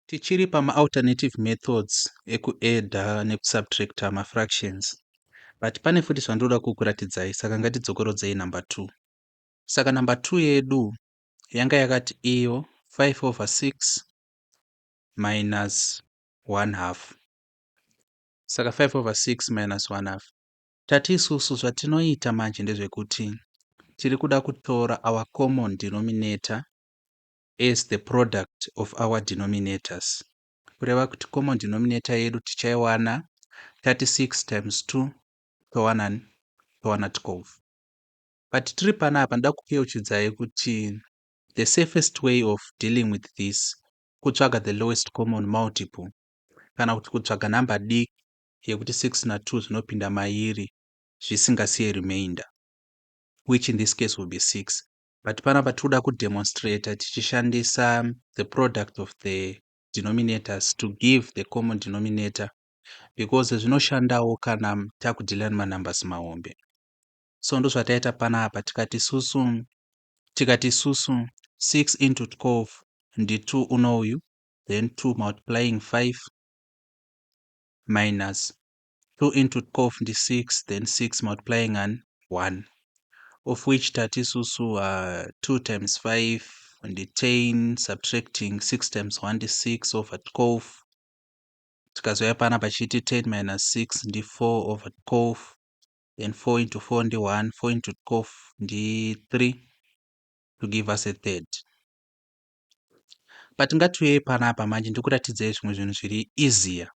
Tichiri pama-alternative methods ekuedha nekusubtracta ma-fractions. But pane futi zvandoda kukuratidzai, saka ngatidzokorodzei number 2. Saka number 2 yedu yanga yakati iyo 5/6 minus 1/2. Saka 5/6 minus 1/2. Tati isusu zvatinoita manje ndezvekuti tiri kuda kutora our common denominator as the product of our denominators. Kureva kuti common denominator yedu tichaiwana 36 times 2 towana 12. But tiri panapa nda kukeuchidzai kuti the safest way of dealing with this kutsvaga the lowest common multiple kana kuti kutsvaga namba diki yekuti 6 na2 zvinopinda mairi zvisingasiye remainder, which in this case will be 6. But panapa tikuda kudemonstrate tichishandisa the product of the denominators to give the common denominator, because zvinoshandawo kana takudhila nemanumbers mahombe. So ndo zvataita panapa tikati isusu 6 into 12 ndi 2 unoyu, then 2 multiplying 5 minus 2 into 12 ndi 6, then 6 multiplying and 1, of which tati isusu 2 times 5 ndi 10, subtracting 6 times 1 ndi 6 over 12. Tikazoya panapa chiti 10 minus 6 ndi 4 over 12, then 4 into 4 ndi 1, 4 into 12 ndi 3 to give us a third. But ngatiuye panapa manje ndikuratidzai zvimwe zvinhu zviri easier,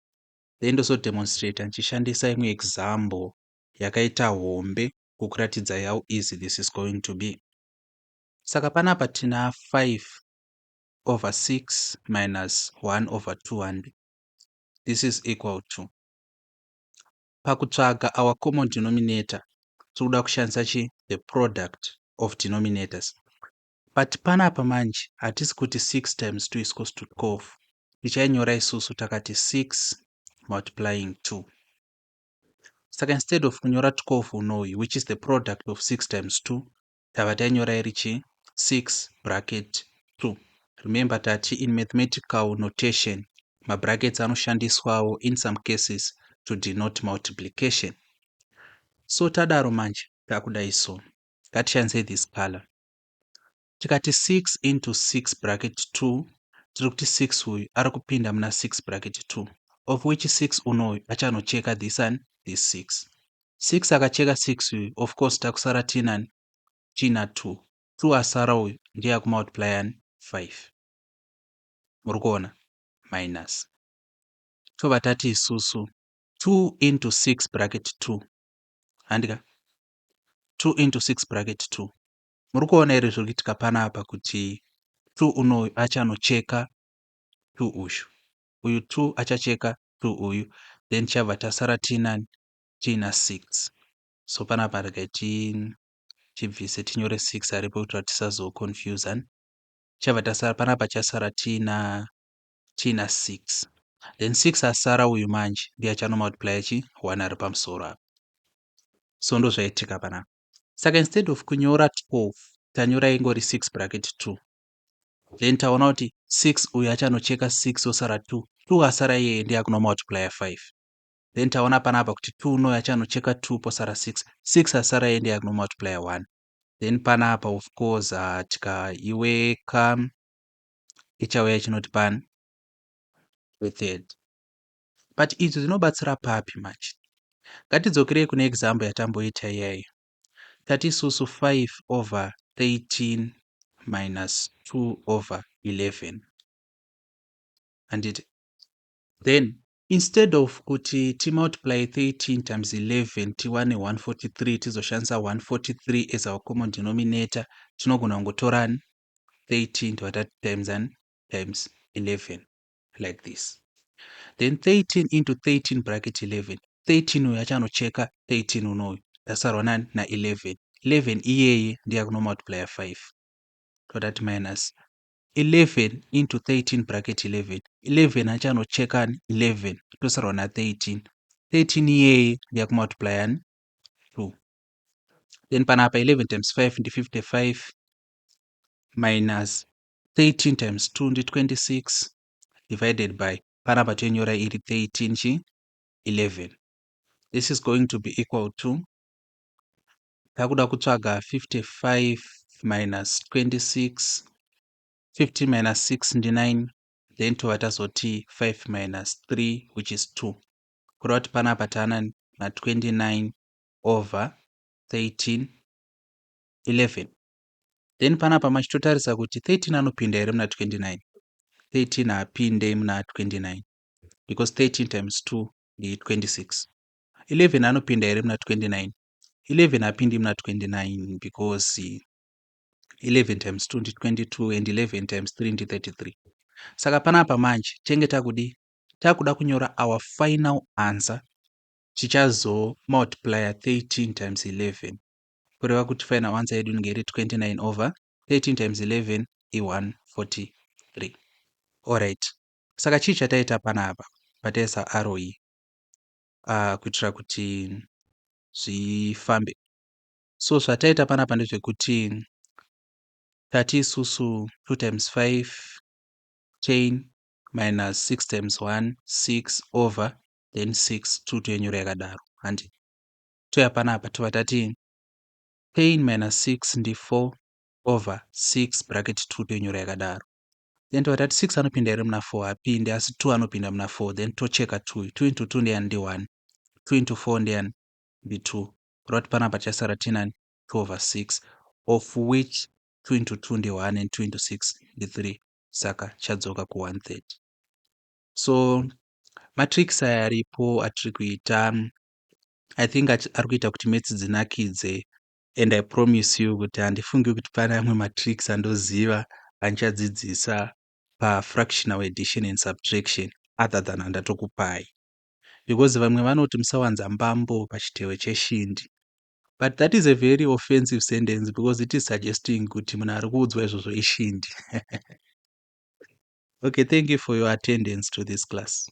then ndozodemonstrate nchishandisa imwe example yakaita hombe kukuratidza how easy this is going to be. Saka panapa tina 5/6 minus 1/200. This is equal to, pakutsvaga our common denominator tinoda kushandisa the product of denominators. But panapa manje hatisi kuti 6 times 2 is equals to 12. Tichainyora isusu takati 6 multiplying 2. Saka instead of kunyora 12 unoyu, which is the product of 6 times 2, tava tainyora irichi 6 bracket 2. Remember tati in mathematical notation mabrackets anoshandiswawo in some cases to denote multiplication. So tadaro manje takudai so, ngatishandise this color. Tikati 6 into 6 bracket 2, tiri kuti 6 uyu ari kupinda muna 6 bracket 2, of which 6 unoyu achanocheka this and this 6. 6 akacheka 6 uyu, of course takusara tina 2. 2 asara uyu ndiye akumultiply 5. Murikuona? Minus. Tova tati isusu 2 into 6 bracket 2. Handika? 2 into 6 bracket 2. Murikuona ere zvokuitika panapa kuti 2 unoyu achanocheka 2 uyu. Uyu 2 achacheka 2 uyu. Then chabva tasara tina 6. So panapa rakaiti chibvise tinyore 6 aripo kuti tisazoconfuse. Chabva tasara panapa chasara tina 6. Then 6 asara uyu manje ndiye achanomultiply 1 ari pamusoro apa. So ndo zvaitika panapa. Saka instead of kunyora 12 tanyora ingori 6 bracket 2. Then taona kuti 6 uyu achanocheka 6 osara 2. 2 asara iye ndiye akunomultiply 5. Then taona panapa kuti 2 unoyu achanocheka 2 posara 6. 6 asara iye ndiye akunomultiply 1. Then panapa of course tikaiweka ichauya ichinoti pan a third. But izvi zvinobatsira papi manje? Ngatidzokerei kune example yatamboita iyayo. Tati isusu 5/13 minus 2/11. Handiti? Then instead of kuti multiply 13 times 11 tiwane 143, tizoshandisa 143 as our common denominator, tinogona kungotora 13 divided times 11 like this. Then 13 into 13 bracket 11. 13 uyu achanocheka 13 unoyu. Tasarwa na 11. 11 iyeye ndiye akunomultiply 5. Totati minus 11 into 13 bracket 11. 11 achanocheka 11. Tosarwa na 13. 13 iyeye ndiye akumultiply 2. Then panapa 11 times 5 ndi 55 minus 13 times 2 ndi 26. divided by panapa toinyora iri 13 chi 11. This is going to be equal to, takuda kutsvaga 55 minus 26, 50 minus 6 ndi9, then tova tazoti 5 minus 3 which is 2. Kureva kuti panapa tana na29 over 13 11. Then panapa machitotarisa kuti 13 anopinda here muna 29. 13 haapinde muna 29 because 13 times 2 ndi 26. 11 anopinda here muna 29. 11 haapindi muna 29 because 11 times 2 ndi 22 and 11 times 3 ndi 33. Saka panapa manje tenge takuda kunyora our final answer tichazo multiply 13 times 11 kureva kuti final answer yedu inenge iri 29 over 13 times 11 i143. Alright, saka chii chataita panapa pataisa arrow iyi kuitira kuti zvifambe. So zvataita panapa ndezvekuti tati isusu 2 times 5 chain minus 6 times 1 6 over then 6 2 toyenyora yakadaro handi toya panapa tova tati chain minus 6 ndi 4 over 6 bracket 2 toyenyora yakadaro, then tova tati 6 anopinda here muna 4 hapindi asi 2 anopinda muna 4, then tocheka 2 into 2 ndeyani ndi 1, 2 into 4 ndeyani ndi 2, kureva kuti panapa chasara tinani 2 over 6 of which 2 into 2 ndi 1 and 2 into 6 ndi 3, saka chadzoka ku 130. So matrix aya aripo atiri kuita, I think ari kuita kuti maths dzinakidze, and I promise you kuti handifungi kuti pana amwe matrix andoziva anichadzidzisa pafractional addition and subtraction other than andatokupai, because vamwe vanoti musawanza mbambo pachitewe cheshindi, but that is a very offensive sentence because it is suggesting kuti munhu ari kuudzwa izvozvo ishindi. Okay, thank you for your attendance to this class.